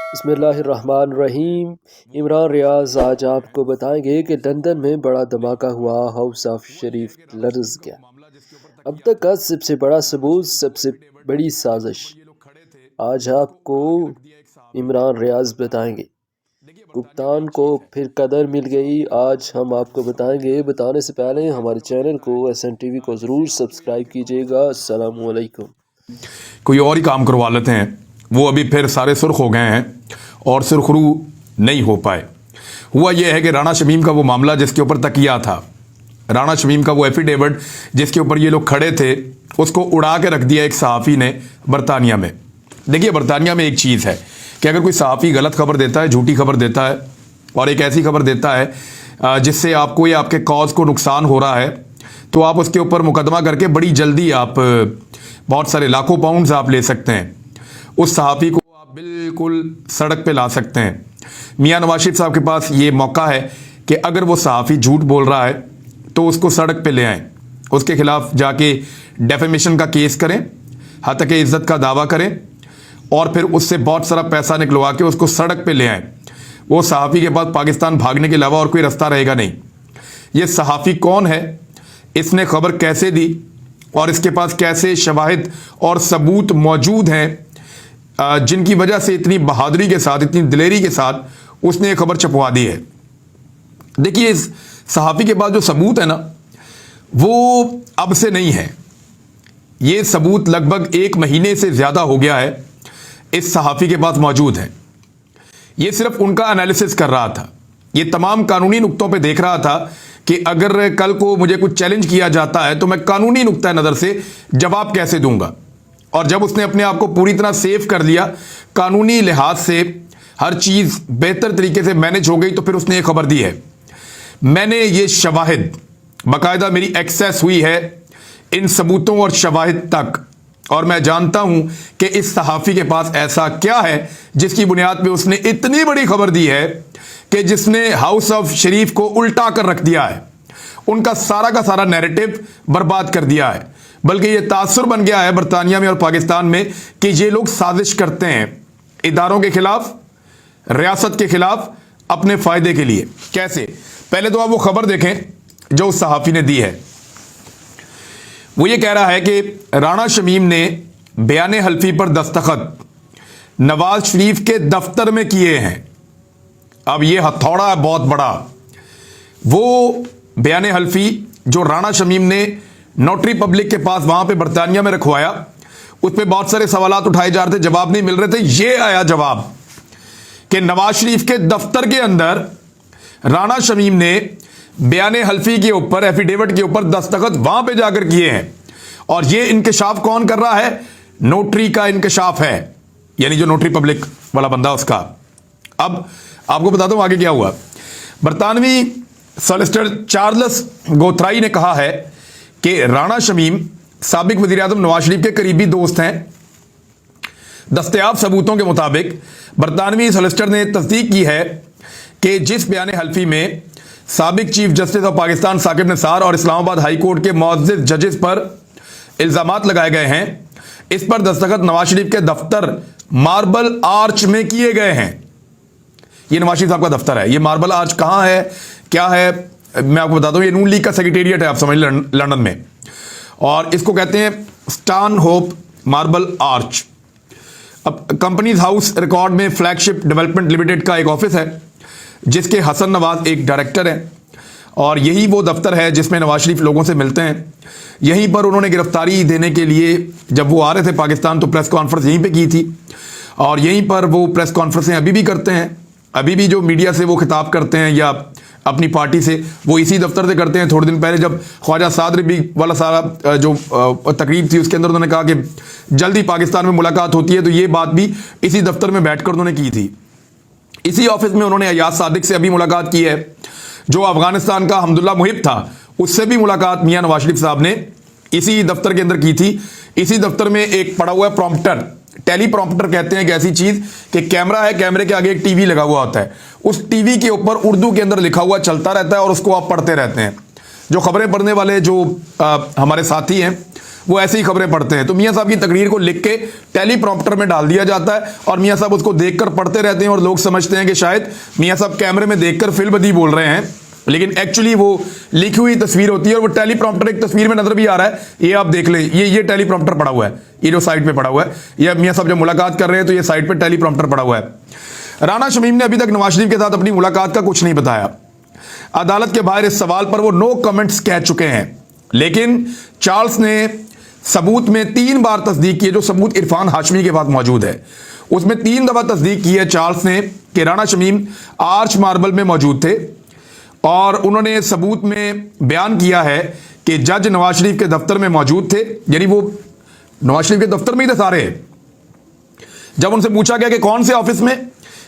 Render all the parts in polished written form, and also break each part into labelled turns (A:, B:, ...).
A: बिस्मिल्लाहिर्रहमानिर्रहीम। इमरान रियाज आज आपको बताएंगे कि लंदन में बड़ा धमाका हुआ, हाउस ऑफ शरीफ लर्ज गया। अब तक का सबसे बड़ा सबूत, सबसे बड़ी साजिश आज आपको इमरान रियाज बताएंगे। कप्तान को फिर कदर मिल गई, आज हम आपको बताएंगे। बताने से पहले हमारे चैनल को SNTV को ज़रूर सब्सक्राइब कीजिएगा। अस्सलाम वालेकुम।
B: कोई और ही काम करवा लेते हैं, वो अभी फिर सारे सुर्ख हो गए हैं और सुरखरू नहीं हो पाए। हुआ यह है कि राणा शमीम का वो मामला जिसके ऊपर तकिया था, राणा शमीम का वो एफिडेविट जिसके ऊपर ये लोग खड़े थे, उसको उड़ा के रख दिया एक सहाफ़ी ने बरतानिया में। देखिए, बरतानिया में एक चीज़ है कि अगर कोई सहाफ़ी गलत खबर देता है, झूठी खबर देता है और एक ऐसी खबर देता है जिससे आपको या आपके कॉज को नुकसान हो रहा है, तो आप उसके ऊपर मुकदमा करके बड़ी जल्दी आप बहुत सारे लाखों पाउंड्स आप ले सकते हैं। उस सहाफ़ी को आप बिल्कुल सड़क पे ला सकते हैं। मियां नवाज शरीफ साहब के पास ये मौका है कि अगर वो सहाफ़ी झूठ बोल रहा है तो उसको सड़क पे ले आएं, उसके खिलाफ जाके डेफेमेशन का केस करें, हत्या के इज्जत का दावा करें और फिर उससे बहुत सारा पैसा निकलवा के उसको सड़क पे ले आएं। वो सहाफ़ी के पास पाकिस्तान भागने के अलावा और कोई रास्ता रहेगा नहीं। ये सहाफ़ी कौन है, इसने खबर कैसे दी और इसके पास कैसे शवाहिद और सबूत मौजूद हैं जिनकी वजह से इतनी बहादुरी के साथ, इतनी दिलेरी के साथ उसने ये खबर छपवा दी है। देखिए, इस सहाफ़ी के पास जो सबूत है ना, वो अब से नहीं है। ये सबूत लगभग 1 महीने से ज़्यादा हो गया है इस सहाफ़ी के पास मौजूद है। ये सिर्फ उनका एनालिसिस कर रहा था, ये तमाम कानूनी नुक्तों पे देख रहा था कि अगर कल को मुझे कुछ चैलेंज किया जाता है तो मैं कानूनी नुक्ता नज़र से जवाब कैसे दूंगा। और जब उसने अपने आप को पूरी तरह सेव कर लिया, कानूनी लिहाज से हर चीज़ बेहतर तरीके से मैनेज हो गई, तो फिर उसने ये खबर दी है। मैंने ये शवाहिद, बाकायदा मेरी एक्सेस हुई है इन सबूतों और शवाहिद तक, और मैं जानता हूं कि इस सहाफ़ी के पास ऐसा क्या है जिसकी बुनियाद पे उसने इतनी बड़ी खबर दी है कि जिसने हाउस ऑफ शरीफ को उल्टा कर रख दिया है, उनका सारा का सारा नैरेटिव बर्बाद कर दिया है। बल्कि ये तासुर बन गया है बरतानिया में और पाकिस्तान में कि ये लोग साजिश करते हैं इदारों के खिलाफ, रियासत के खिलाफ, अपने फायदे के लिए। कैसे? पहले तो आप वो खबर देखें जो उस सहाफ़ी ने दी है। वो ये कह रहा है कि राणा शमीम ने बयान हल्फी पर दस्तखत नवाज शरीफ के दफ्तर में किए हैं। अब ये हथौड़ा है बहुत बड़ा। वो बयान हल्फी जो राणा शमीम ने नोटरी पब्लिक के पास वहां पे बरतानिया में रखवाया, उस पर बहुत सारे सवालात उठाए जा रहे थे, जवाब नहीं मिल रहे थे। ये आया जवाब कि नवाज शरीफ के दफ्तर के अंदर राणा शमीम ने बयान हल्फी के ऊपर, एफिडेविट के ऊपर दस्तखत वहां पे जाकर किए हैं। और ये इंकशाफ कौन कर रहा है? नोटरी का इंकशाफ है, यानी जो नोटरी पब्लिक वाला बंदा उसका। अब आपको बताता हूं आगे क्या हुआ। बरतानवी सॉलिसिटर चार्ल्स गोथराई ने कहा है कि राणा शमीम साबिक वज़ीर-ए-आज़म नवाज शरीफ के करीबी दोस्त हैं। दस्तयाब सबूतों के मुताबिक बरतानवी सॉलिसिटर ने तस्दीक की है कि जिस बयान हल्फी में साबिक chief justice of Pakistan Saqib Nisar और इस्लामाबाद हाई कोर्ट के मुअज़्ज़िज़ जजेस पर इल्ज़ामात लगाए गए हैं, इस पर दस्तखत नवाज शरीफ के दफ्तर मार्बल आर्च में किए गए हैं। ये नवाज शरीफ साहब का दफ्तर है। ये मार्बल आर्च कहाँ है, क्या है, मैं आपको बताता हूँ। ये नून लीग का सेक्रेटेरिएट है, आप समझ लंदन में, और इसको कहते हैं स्टान होप मार्बल आर्च। अब कंपनीज हाउस रिकॉर्ड में फ्लैगशिप डेवलपमेंट लिमिटेड का एक ऑफिस है जिसके हसन नवाज एक डायरेक्टर हैं, और यही वो दफ्तर है जिसमें नवाज शरीफ लोगों से मिलते हैं। यहीं पर उन्होंने गिरफ्तारी देने के लिए जब वो आ रहे थे पाकिस्तान तो प्रेस कॉन्फ्रेंस यहीं पे की थी, और यहीं पर वो प्रेस कॉन्फ्रेंसें अभी भी करते हैं। अभी भी जो मीडिया से वो खिताब करते हैं या अपनी पार्टी से, वो इसी दफ्तर से करते हैं। थोड़े दिन पहले जब ख्वाजा साद रबी वाला सारा जो तकरीब थी उसके अंदर उन्होंने कहा कि जल्दी पाकिस्तान में मुलाकात होती है, तो ये बात भी इसी दफ्तर में बैठकर उन्होंने की थी। इसी ऑफिस में उन्होंने अयाज सादिक से अभी मुलाकात की है, जो अफगानिस्तान का हमदुल्ला मुहिब था, उससे भी मुलाकात मियां नवाज शरीफ साहब ने इसी दफ्तर के अंदर की थी। इसी दफ्तर में एक पड़ा हुआ है प्रॉम्प्टर, टेलीप्रॉम्प्टर कहते हैं एक ऐसी चीज कि कैमरा है, कैमरे के आगे एक टीवी लगा हुआ होता है, उस टीवी के ऊपर उर्दू के अंदर लिखा हुआ चलता रहता है और उसको आप पढ़ते रहते हैं। जो खबरें पढ़ने वाले जो हमारे साथी हैं वो ऐसी ही खबरें पढ़ते हैं। तो मियां साहब की तकरीर को लिख के टेलीप्रॉम्प्टर में डाल दिया जाता है और मियां साहब उसको देखकर पढ़ते रहते हैं और लोग समझते हैं कि शायद मियां साहब कैमरे में देखकर फिल्मबदी बोल रहे हैं, लेकिन एक्चुअली वो लिखी हुई तस्वीर होती है और वो टेलीप्रॉम्प्टर एक तस्वीर में नजर भी आ रहा है। ये आप देख लें, ये टेलीप्रॉम्प्टर पड़ा हुआ है, ये जो साइड पे पड़ा हुआ है, ये मियां साहब जब मुलाकात कर रहे हैं तो ये साइड पे टेलीप्रॉम्प्टर पड़ा हुआ है। राणा शमीम ने अभी तक नवाज शरीफ के साथ अपनी मुलाकात का कुछ नहीं बताया। अदालत के बाहर इस सवाल पर वो नो कमेंट्स कह चुके हैं, लेकिन चार्ल्स ने सबूत में 3 बार तस्दीक की है। जो सबूत इरफान हाशमी के पास मौजूद है उसमें 3 दफा तस्दीक की है चार्ल्स ने कि राणा शमीम आर्च मार्बल में मौजूद थे और उन्होंने सबूत में बयान किया है कि जज नवाज शरीफ के दफ्तर में मौजूद थे, यानी वो नवाज शरीफ के दफ्तर में ही थे सारे। जब उनसे पूछा गया कि कौन से ऑफिस में,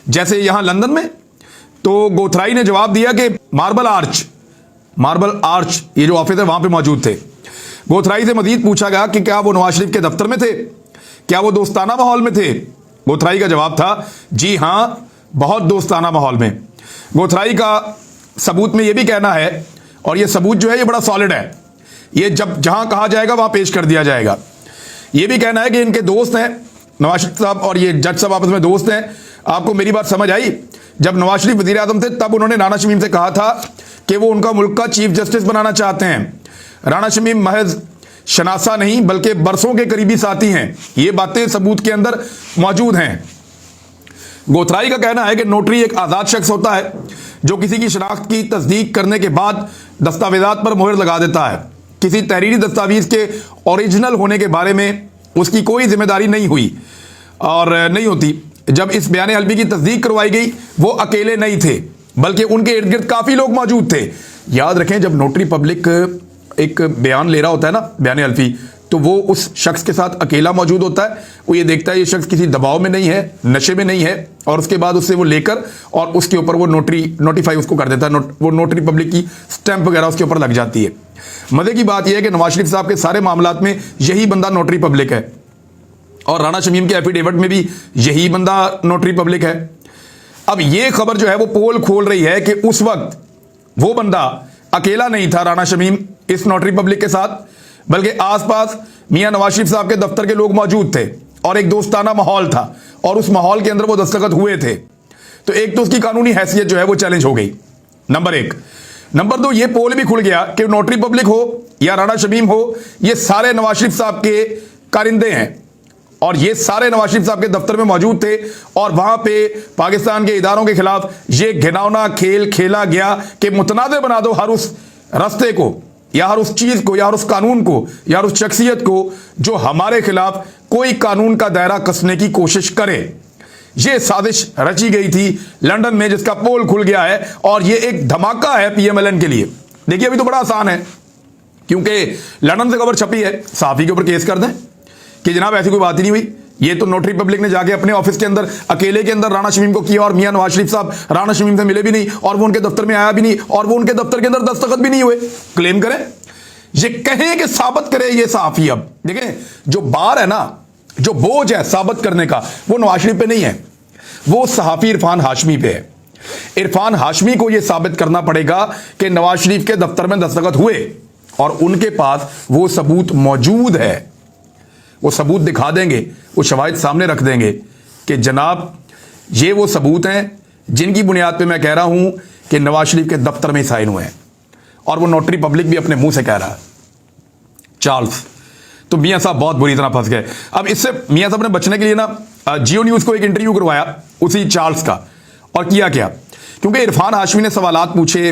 B: जैसे यहां लंदन में, तो गोथराई ने जवाब दिया कि मार्बल आर्च ये जो ऑफिस है वहां पे मौजूद थे। गोथराई से मजीद पूछा गया कि क्या वो नवाज शरीफ के दफ्तर में थे, क्या वो दोस्ताना माहौल में थे। गोथराई का जवाब था जी हां, बहुत दोस्ताना माहौल में। गोथराई का सबूत में यह भी कहना है, और यह सबूत जो है ये बड़ा सॉलिड है, ये जब जहां कहा जाएगा वहां पेश कर दिया जाएगा। यह भी कहना है कि इनके दोस्त हैं नवाज शरीफ साहब और ये जज साहब आपस में दोस्त हैं। आपको मेरी बात समझ आई? जब नवाज शरीफ वजीर आजम थे तब उन्होंने राणा शमीम से कहा था कि वो उनका मुल्क का चीफ जस्टिस बनाना चाहते हैं। राणा शमीम महज शनासा नहीं बल्कि बरसों के करीबी साथी हैं। ये बातें सबूत के अंदर मौजूद हैं। गोथराई का कहना है कि नोटरी एक आजाद शख्स होता है जो किसी की शनाख्त की तस्दीक करने के बाद दस्तावेजात पर मोहर लगा देता है। किसी तहरीरी दस्तावेज के ओरिजिनल होने के बारे में उसकी कोई जिम्मेदारी नहीं हुई और नहीं होती। जब इस बयान हल्फी की तस्दीक करवाई गई वो अकेले नहीं थे बल्कि उनके इर्द गिर्द काफी लोग मौजूद थे। याद रखें, जब नोटरी पब्लिक एक बयान ले रहा होता है ना, बयान हल्फी, तो वो उस शख्स के साथ अकेला मौजूद होता है। वो ये देखता है ये शख्स किसी दबाव में नहीं है, नशे में नहीं है, और उसके बाद उससे वो लेकर और उसके ऊपर वो नोटिफाई उसको कर देता है। वो नोटरी पब्लिक की स्टैंप वगैरह उसके ऊपर लग जाती है। मजे की बात यह है कि नवाज शरीफ साहब के सारे मामलात में यही बंदा नोटरी पब्लिक है और राणा शमीम के एफिडेविट में भी यही बंदा नोटरी पब्लिक है। अब ये खबर जो है वो पोल खोल रही है कि उस वक्त वो बंदा अकेला नहीं था राणा शमीम इस नोटरी पब्लिक के साथ, बल्कि आसपास मियां नवाज शरीफ साहब के दफ्तर के लोग मौजूद थे और एक दोस्ताना माहौल था और उस माहौल के अंदर वो दस्तखत हुए थे। तो एक तो उसकी कानूनी हैसियत जो है वो चैलेंज हो गई, नंबर 1। नंबर 2, ये पोल भी खुल गया कि नोटरी पब्लिक हो या राणा शमीम हो, ये सारे नवाज शरीफ साहब के कारिंदे हैं और ये सारे नवाज शरीफ साहब के दफ्तर में मौजूद थे और वहां पे पाकिस्तान के इदारों के खिलाफ ये घिनौना खेल खेला गया कि मुतनाज़ बना दो हर उस रास्ते को या हर उस चीज को या हर उस कानून को या हर उस शख्सियत को जो हमारे खिलाफ कोई कानून का दायरा कसने की कोशिश करे। यह साजिश रची गई थी लंदन में जिसका पोल खुल गया है और यह एक धमाका है पीएमएलएन के लिए। देखिए, अभी तो बड़ा आसान है क्योंकि लंदन से खबर छपी है, सहाफी के ऊपर केस कर दें कि जनाब ऐसी कोई बात ही नहीं हुई। ये तो नोटरी पब्लिक ने जाके अपने ऑफिस के अंदर अकेले के अंदर राणा शमीम को किया और मियां नवाज शरीफ साहब राणा शमीम से मिले भी नहीं और वो उनके दफ्तर में आया भी नहीं और वो उनके दफ्तर के अंदर दस्तखत भी नहीं हुए। क्लेम करें, ये कहें कि साबित करे ये सहाफी। अब देखें, जो बार है ना, जो बोझ है साबित करने का, वो नवाज शरीफ पे नहीं है, वो सहाफी इरफान हाशमी पे है। इरफान हाशमी को यह साबित करना पड़ेगा कि नवाज शरीफ के दफ्तर में दस्तखत हुए और उनके पास वो सबूत मौजूद है। वो सबूत दिखा देंगे, वो शवाहिद सामने रख देंगे कि जनाब ये वो सबूत हैं जिनकी बुनियाद पे मैं कह रहा हूं कि नवाज शरीफ के दफ्तर में साइन हुए हैं। और वो नोटरी पब्लिक भी अपने मुंह से कह रहा है। चार्ल्स तो मियां साहब बहुत बुरी तरह फंस गए। अब इससे मियां साहब ने बचने के लिए ना जियो न्यूज को एक इंटरव्यू करवाया उसी चार्ल्स का, और किया क्या, क्योंकि इरफान हाशमी ने सवालात पूछे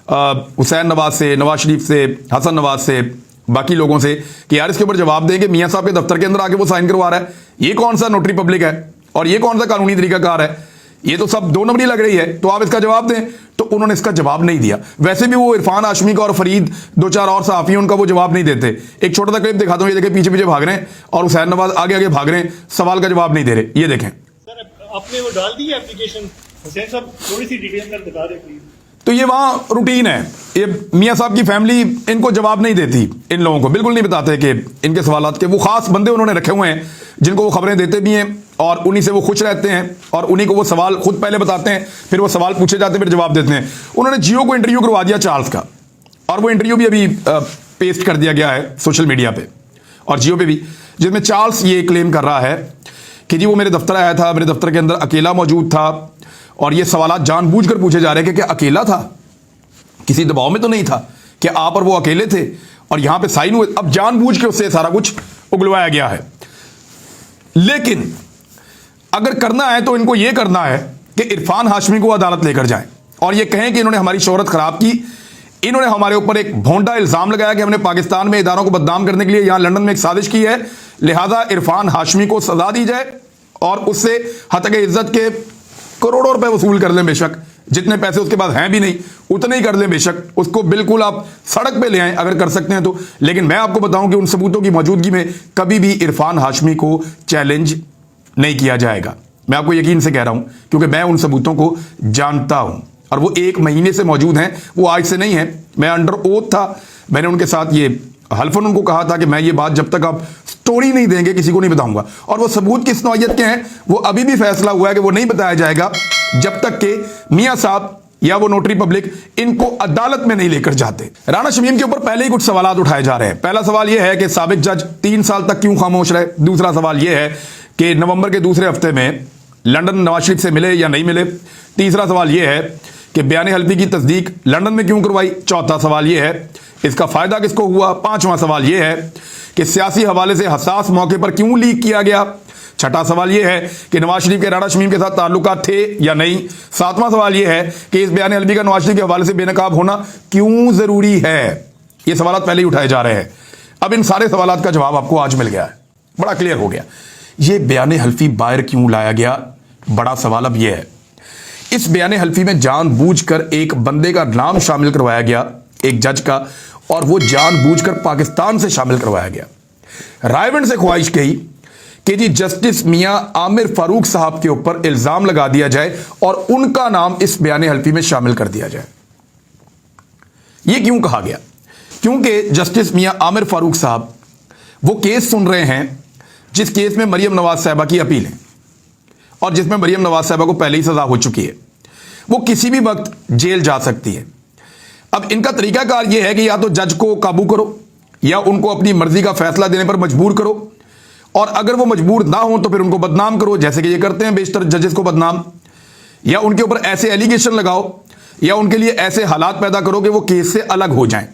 B: हुसैन नवाज से, नवाज शरीफ से, हसन नवाज से, बाकी लोगों से कि यार इसके ऊपर जवाब दें कि मियां साहब के दफ्तर के अंदर आके वो साइन करवा रहा है, ये कौन सा नोटरी पब्लिक है और ये कौन सा कानूनी तरीकाकार है, ये तो सब 2 नंबरी लग रही है, तो आप इसका जवाब दें। तो उन्होंने इसका जवाब नहीं दिया। वैसे भी वो इरफान हाशमी का और फरीद 2-4 और सहाफी उनका वो जवाब नहीं देते। एक छोटा सा क्लिप दिखाता हूं, ये देखें, पीछे पीछे भाग रहे हैं और हुसैन नवाज आगे आगे भाग रहे हैं, सवाल का जवाब नहीं दे रहे। ये देखें,
C: सर आपने वो डाल दी है एप्लीकेशन, हुसैन साहब थोड़ी सी डिटेल कर बता दें प्लीज।
B: तो ये वहां रूटीन है। ये मियाँ साहब की फैमिली इनको जवाब नहीं देती, इन लोगों को बिल्कुल नहीं बताते कि इनके सवालात के। वो खास बंदे उन्होंने रखे हुए हैं जिनको वो खबरें देते भी हैं और उन्हीं से वो खुश रहते हैं और उन्हीं को वो सवाल खुद पहले बताते हैं, फिर वो सवाल पूछे जाते हैं, फिर जवाब देते हैं। उन्होंने जियो को इंटरव्यू करवा दिया चार्ल्स का, और वो इंटरव्यू भी अभी पेस्ट कर दिया गया है सोशल मीडिया पे और जियो पे भी, जिसमें चार्ल्स ये क्लेम कर रहा है कि जी वो मेरे दफ्तर आया था, मेरे दफ्तर के अंदर अकेला मौजूद था और ये सवाल जानबूझकर पूछे जा रहे हैं कि क्या अकेला था, किसी दबाव में तो नहीं था कि आप और वो अकेले थे और यहां पे साइन हुए। अब जानबूझ के उससे सारा कुछ उगलवाया गया है। लेकिन अगर करना है तो इनको यह करना है कि इरफान हाशमी को अदालत लेकर जाएं और यह कहें कि इन्होंने हमारी शोहरत खराब की, इन्होंने हमारे ऊपर एक भोंडा इल्जाम लगाया कि हमने पाकिस्तान में इदारों को बदनाम करने के लिए यहां लंदन में एक साजिश की है, लिहाजा इरफान हाशमी को सजा दी जाए और उससे हतके इज्जत के करोड़ों रुपए वसूल कर लें, बेशक जितने पैसे उसके पास हैं भी नहीं उतने ही कर लें, बेशक उसको बिल्कुल आप सड़क पे ले आएं अगर कर सकते हैं तो। लेकिन मैं आपको बताऊं कि उन सबूतों की मौजूदगी में कभी भी इरफान हाशमी को चैलेंज नहीं किया जाएगा। मैं आपको यकीन से कह रहा हूं क्योंकि मैं उन सबूतों को जानता हूं और वो 1 महीने से मौजूद हैं, वो आज से नहीं है। मैं अंडर ओथ था, मैंने उनके साथ ये हल्फन उनको कहा था कि मैं ये बात जब तक आप स्टोरी नहीं देंगे किसी को नहीं बताऊंगा, और वो सबूत किस नौयत के हैं वो अभी भी फैसला हुआ है कि वो नहीं बताया जाएगा जब तक के मियां साहब या वो नोटरी पब्लिक इनको अदालत में नहीं लेकर जाते। राणा शमीम के ऊपर पहले ही कुछ सवाल उठाए जा रहे हैं। पहला सवाल यह है कि साबिक जज 3 साल तक क्यों खामोश रहे। दूसरा सवाल यह है कि नवंबर के दूसरे हफ्ते में लंदन नवाज शरीफ से मिले या नहीं मिले। तीसरा सवाल यह है कि बयान हल्फी की तस्दीक लंदन में क्यों करवाई। चौथा सवाल यह है इसका फायदा किसको हुआ। पांचवा सवाल यह है कि सियासी हवाले से हसास मौके पर क्यों लीक किया गया। छठा सवाल यह है कि नवाज शरीफ के राणा शमीम के साथ ताल्लुकात थे या नहीं। सातवां सवाल यह है कि इस बयान हल्फी का नवाज शरीफ के हवाले से बेनकाब होना क्यों जरूरी है। ये सवाल पहले ही उठाए जा रहे हैं। अब इन सारे सवाल का जवाब आपको आज मिल गया है, बड़ा क्लियर हो गया। ये बयान हल्फी बाहर क्यों लाया गया, बड़ा सवाल अब यह है। इस बयान हल्फी में जानबूझकर एक बंदे का नाम शामिल करवाया गया, एक जज का, और वो जानबूझकर पाकिस्तान से शामिल करवाया गया। रायवंड से ख्वाहिश कही कि जी जस्टिस मियां आमिर फारूक साहब के ऊपर इल्जाम लगा दिया जाए और उनका नाम इस बयान हल्फी में शामिल कर दिया जाए। यह क्यों कहा गया? क्योंकि जस्टिस मियां आमिर फारूक साहब वो केस सुन रहे हैं जिस केस में मरियम नवाज साहिबा की अपील है और जिसमें मरियम नवाज साहिबा को पहले ही सजा हो चुकी है। वो किसी भी वक्त जेल जा सकती है। अब इनका तरीकाकार यह है कि या तो जज को काबू करो या उनको अपनी मर्जी का फैसला देने पर मजबूर करो, और अगर वो मजबूर ना हो तो फिर उनको बदनाम करो, जैसे कि ये करते हैं बेशतर जजेस को बदनाम, या उनके ऊपर ऐसे एलिगेशन लगाओ या उनके लिए ऐसे हालात पैदा करो कि वो केस से अलग हो जाएं।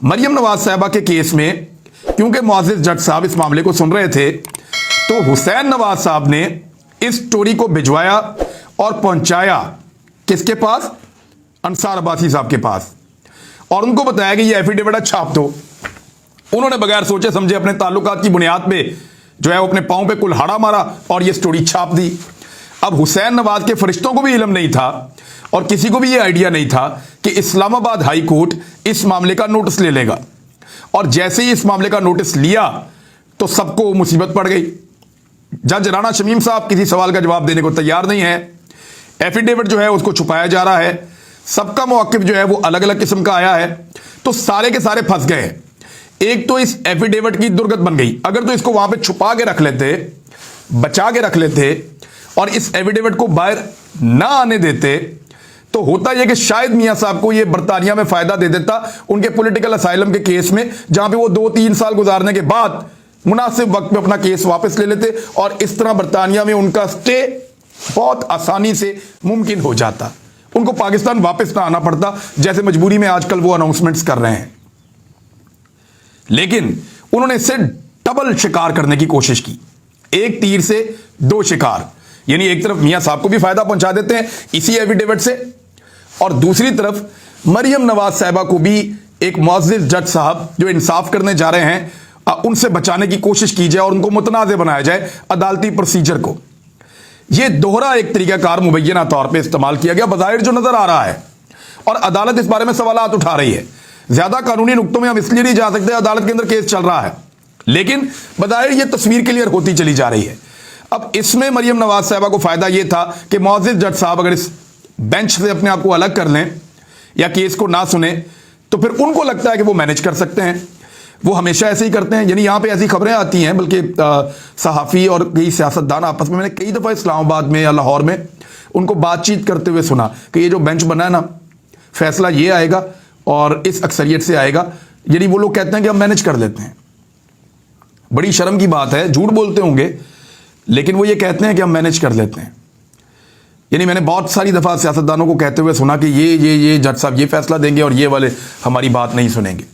B: मरियम नवाज साहिबा के केस में क्योंकि मुअज़्ज़िज़ जज साहब इस मामले को सुन रहे थे तो हुसैन नवाज साहब ने इस स्टोरी को भिजवाया और पहुंचाया किसके पास? अंसार अब्बासी साहब के पास, और उनको बताया कि ये एफिडेविट छाप दो। उन्होंने बगैर सोचे समझे अपने ताल्लुकात की बुनियाद पे जो है वो अपने पांव पे कुल्हाड़ा मारा और ये स्टोरी छाप दी। अब हुसैन नवाज के फरिश्तों को भी इल्म नहीं था और किसी को भी ये आइडिया नहीं था कि इस्लामाबाद हाई कोर्ट इस मामले का नोटिस ले लेगा, और जैसे ही इस मामले का नोटिस लिया तो सबको मुसीबत पड़ गई। जज राणा शमीम साहब किसी सवाल का जवाब देने को तैयार नहीं है। एफिडेविट जो है उसको छुपाया जा रहा है। सबका मौक़िफ़ जो है वो अलग अलग किस्म का आया है, तो सारे के सारे फंस गए। एक तो इस एफिडेविट की दुर्गत बन गई। अगर तो इसको वहां पे छुपा के रख लेते, बचा के रख लेते और इस एफिडेविट को बाहर ना आने देते तो होता यह कि शायद मियां साहब को यह बरतानिया में फायदा दे देता उनके पॉलिटिकल असाइलम के केस में, जहां पे वो 2-3 साल गुजारने के बाद मुनासिब वक्त में अपना केस वापस ले लेते और इस तरह बरतानिया में उनका स्टे बहुत आसानी से मुमकिन हो जाता। उनको पाकिस्तान वापस ना आना पड़ता, जैसे मजबूरी में आजकल वो अनाउंसमेंट्स कर रहे हैं। लेकिन उन्होंने इससे डबल शिकार करने की कोशिश की। एक तीर से 2 शिकार, यानी एक तरफ मियां साहब को भी फायदा पहुंचा देते हैं इसी एफिडेविट से, और दूसरी तरफ मरियम नवाज साहिबा को भी एक मुअज़्ज़िज़ जज साहब जो इंसाफ करने जा रहे हैं उनसे बचाने की कोशिश की जाए और उनको मुतनाज़ बनाया जाए अदालती प्रोसीजर को। यह दोहरा एक तरीकाकार मुबैना तौर पर इस्तेमाल किया गया बज़ाहिर जो नजर आ रहा है, और अदालत इस बारे में सवालात उठा रही है। ज्यादा कानूनी नुक्तों में हम इसलिए नहीं जा सकते, अदालत के अंदर केस चल रहा है, लेकिन बज़ाहिर यह तस्वीर क्लियर होती चली जा रही है। अब इसमें मरियम नवाज साहिबा को फायदा यह था कि मुअज़्ज़िज़ जज साहब अगर इस बेंच से अपने आप को अलग कर लें या केस को ना सुने तो फिर उनको लगता है कि वो मैनेज कर सकते हैं। वो हमेशा ऐसे ही करते हैं। यानी यहाँ पे ऐसी खबरें आती हैं, बल्कि सहाफ़ी और कई सियासतदान आपस में, मैंने कई दफ़ा इस्लामाबाद में या लाहौर में उनको बातचीत करते हुए सुना कि ये जो बेंच बना है ना, फैसला ये आएगा और इस अक्सरियत से आएगा। यानी वो लोग कहते हैं कि हम मैनेज कर लेते हैं। बड़ी शर्म की बात है, झूठ बोलते होंगे, लेकिन वो ये कहते हैं कि हम मैनेज कर लेते हैं। यानी मैंने बहुत सारी दफ़ा सियासतदानों को कहते हुए सुना कि ये जज साहब ये फैसला देंगे और ये वाले हमारी बात नहीं सुनेंगे।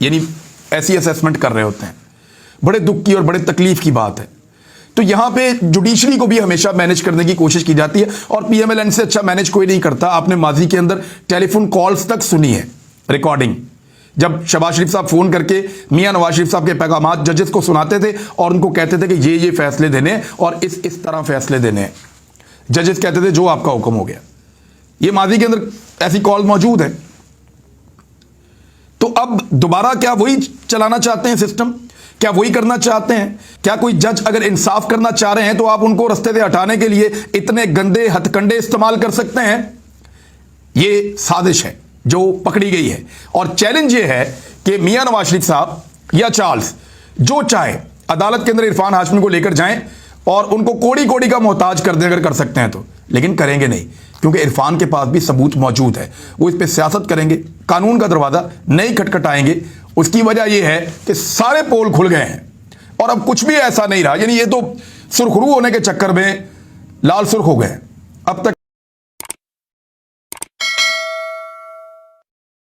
B: यानी ऐसी असेसमेंट कर रहे होते हैं। बड़े दुख की और बड़े तकलीफ की बात है। तो यहां पे जुडिशरी को भी हमेशा मैनेज करने की कोशिश की जाती है और पीएमएलएन से अच्छा मैनेज कोई नहीं करता। आपने माजी के अंदर टेलीफोन कॉल्स तक सुनी है, रिकॉर्डिंग, जब शहबाज शरीफ साहब फोन करके मियां नवाज शरीफ साहब के पैगामात जजेस को सुनाते थे और उनको कहते थे कि ये फैसले देने हैं और इस तरह फैसले देने हैं। जजेस कहते थे जो आपका हुक्म हो गया। ये माजी के अंदर ऐसी कॉल मौजूद है। तो अब दोबारा क्या वही चलाना चाहते हैं सिस्टम? क्या वही करना चाहते हैं? क्या कोई जज अगर इंसाफ करना चाह रहे हैं तो आप उनको रास्ते से हटाने के लिए इतने गंदे हथकंडे इस्तेमाल कर सकते हैं? ये साजिश है जो पकड़ी गई है। और चैलेंज ये है कि मियां नवाज शरीफ साहब या चार्ल्स जो चाहे अदालत के अंदर इरफान हाशमी को लेकर जाएं और उनको कोड़ी कोड़ी का मोहताज कर दें, अगर कर सकते हैं तो, लेकिन करेंगे नहीं, क्योंकि इरफान के पास भी सबूत मौजूद है। वो इस पर सियासत करेंगे, कानून का दरवाजा नहीं खटखटाएंगे। उसकी वजह यह है कि सारे पोल खुल गए हैं और अब कुछ भी ऐसा नहीं रहा। यानी ये तो सुरखरू होने के चक्कर में लाल सुर्ख हो गए अब तक।